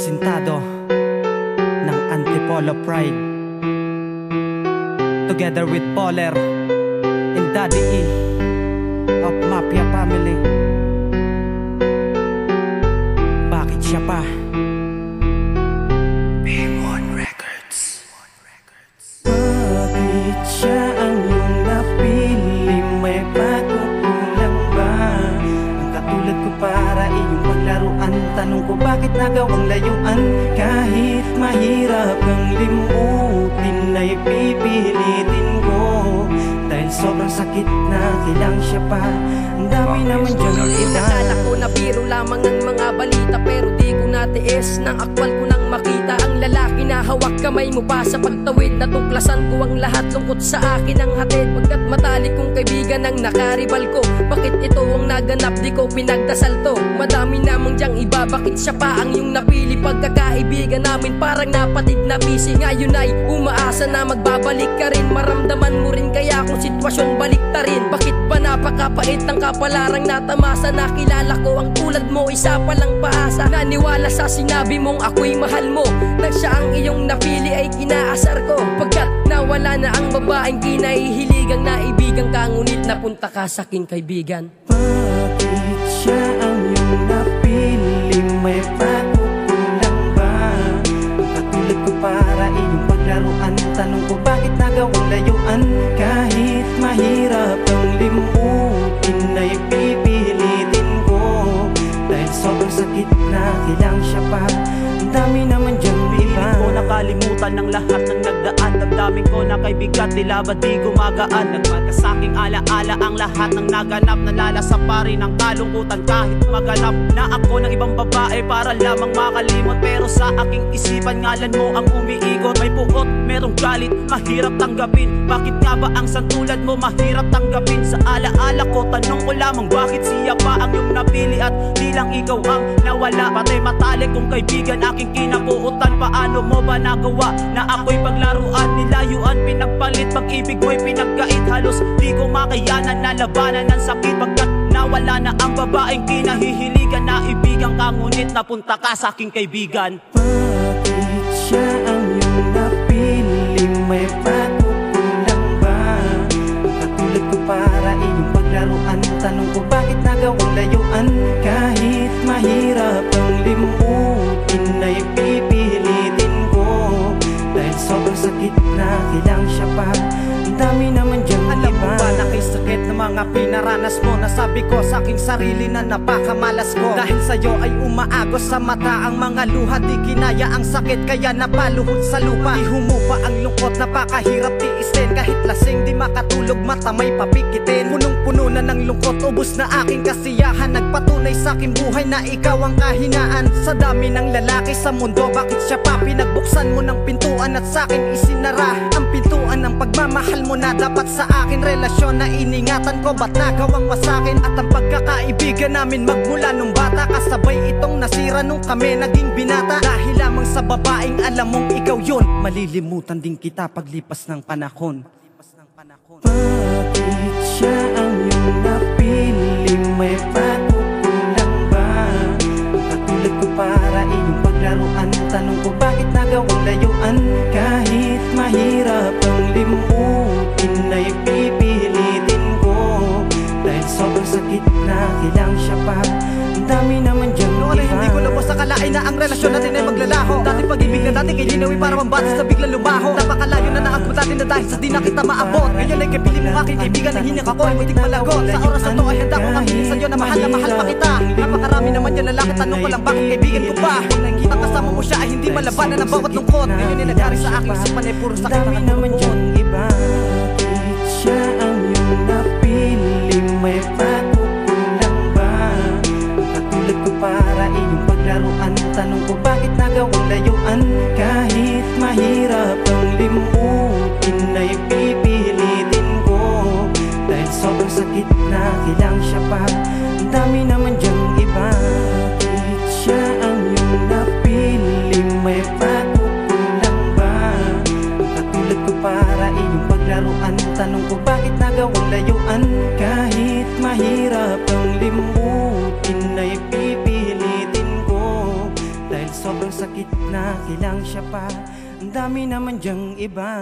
Presentado ng Antipolo Pride, together with Poler and Daddy E of Mafia Family. Bakit siya pa? B1 Records. Bakit siya ang iyong napili? May pagkukulang ba? Ang katulad ko para iyong paglaruan. Tanong ko bakit nagawang layuan? Kahit mahirap ang limutin ay pipilitin ko. Dahil sobrang sakit na kilang siya pa. Ang dami naman dyan iba. Inakala ko na biro lamang ang mga balita, pero di ko natiis nang akwal ko nang makita ang lalaki na hawak kamay mo pa sa pagtawid. Natuklasan ko ang lahat, lungkot sa akin ang hatid. Pagkat matalik kong kaibigan ang nakaribal ko. Bakit ito ang naganap, di ko pinagdasal to. Madami namang dyang iba, bakit siya pa ang iyong napili? Pagkakaibigan namin parang napatid na busy. Ngayon ay umaasa na magbabalik ka rin. Maramdaman mo rin kaya kung sitwasyon baliktarin. Bakit ba napakapait ng kapalarang natamasa? Nakilala ko ang tulad mo, isa palang paasa. Naniwala sa sinabi mong ako'y mahal mo. Nang siya ang iyong napili ay kinaasar ko. Pagkat nawala na ang babaeng kinahihiligang naibigan ka, ngunit napunta ka sa aking kaibigan. Bakit siya ang iyong napili? May pagkukulang ba? Ang katulad ko para iyong paglaruan. Tanong ko bakit nagawang layuan? Kahit mahirap ang limutin ay pipilitin ko. Dahil sobrang sakit na kilang siya pa. Ang dami naman dyan iba. Ko nakalimutan ng lahat ng nagdaan. Damdamin ko na kay bigat, tila ba di gumagaan? Nagmarka sa'king alaala ang lahat ng naganap. Nalalasa pa rin ang kalungkutan kahit maganap na ako ng ibang babae para lamang makalimot. Pero sa aking isipan ngalan mo ang umiikot. May puot, merong galit, mahirap tanggapin. Bakit nga ba ang santulad mo mahirap tanggapin? Sa alaala ko, tanong ko lamang bakit siya pa ang iyong napili at di lang ikaw ang nawala. Patay matalik kong kaibigan aking kinabuutan. Paano mo ba nagawa na ako'y paglaruan? Nilayuan, pinagpalit, pag-ibig mo'y pinagkait. Halos di ko makayanan na labanan ng sakit. Pagkat nawala na ang babaeng kinahihiligan. Naibigan ka ngunit napunta ka sa aking kaibigan. Bakit siya ang iyong napili? May pagkukulang ba? Ang katulad ko para iyong paglaruan. Tanong ko bakit nagawang layuan? Kahit mahirap ang limutin ay pipilitin ko. Dahil sobrang sakit na kilang siya pa. Ang dami naman dyan iba. Alam mo ba na kay sakit na mga pinaranas mo? Nasabi ko sa aking sarili na napakamalas ko. Dahil sa'yo ay umaagos sa mata ang mga luha. Di kinaya ang sakit kaya napaluhod sa lupa. Di humupa ang lungkot, napakahirap tiisin. Kahit lasing di makatulog, mata may papikitin. Punong-puno na ng lungkot, ubos na aking kasiyahan. Nagpatunay sa aking buhay na ikaw ang kahinaan. Sa dami ng lalaki sa mundo, bakit siya pa? Pinagbuksan mo ng pintuan at sa akin isinara ang pintuan ng pagmamahal mo na dapat sa akin. Relasyon na iningatan ko, ba't nagawang masakin? At ang pagkakaibigan namin magmula nung bata, kasabay itong nasira nung kami naging binata. Dahil lamang sa babaeng alam mong ikaw yun, malilimutan din kita paglipas ng panahon. Bakit siya ang iyong napili? May pagkukulang ba? Ang katulad ko para iyong paglaruan. Tanong ko bakit nagawang layuan? Kahit mahirap ang limutin ay pipilitin ko. Dahil sobrang sakit na kilang siya pa. Ang dami naman dyan noon ay hindi ko lubos akalain na ang relasyon natin ay maglalaho. Dati pag-ibig na dati kay ginawi para mambatis sa biglang lumaho. Napakalayo na naagpo natin na dahil sa di na kita maabot. Ngayon ay kapili mo aking kaibigan na hinak ako ay muntik malagot. Sa oras na to ay handa ko aminin sa'yo na mahal pa kita. Napakarami naman yan lalaki, tanong ko lang bakit kaibigan ko pa? Kung nakikita kasama mo siya ay hindi malabanan ang bawat lungkot. Ngayon ay nagari sa aking sipan ay puro sakit na naman dyan iba. Bakit siya ang iyong napili? May pagkukulang ba? Ang katulad ko para iyong paglaruan. Tanong ko bakit nagawang layuan? Kahit mahirap ang limutin ay pipilitin ko. Dahil sobrang sakit na kilang siya pa. Ang dami naman dyan iba. Bakit siya ang iyong napili? May pagkukulang ba? Ang katulad ko para iyong paglaruan. Tanong ko bakit nagawang layuan? Kahit mahirap ang limutin ay pipilitin ko. Dahil Sobrang sakit na kilang siya pa, ang dami naman diyang iba.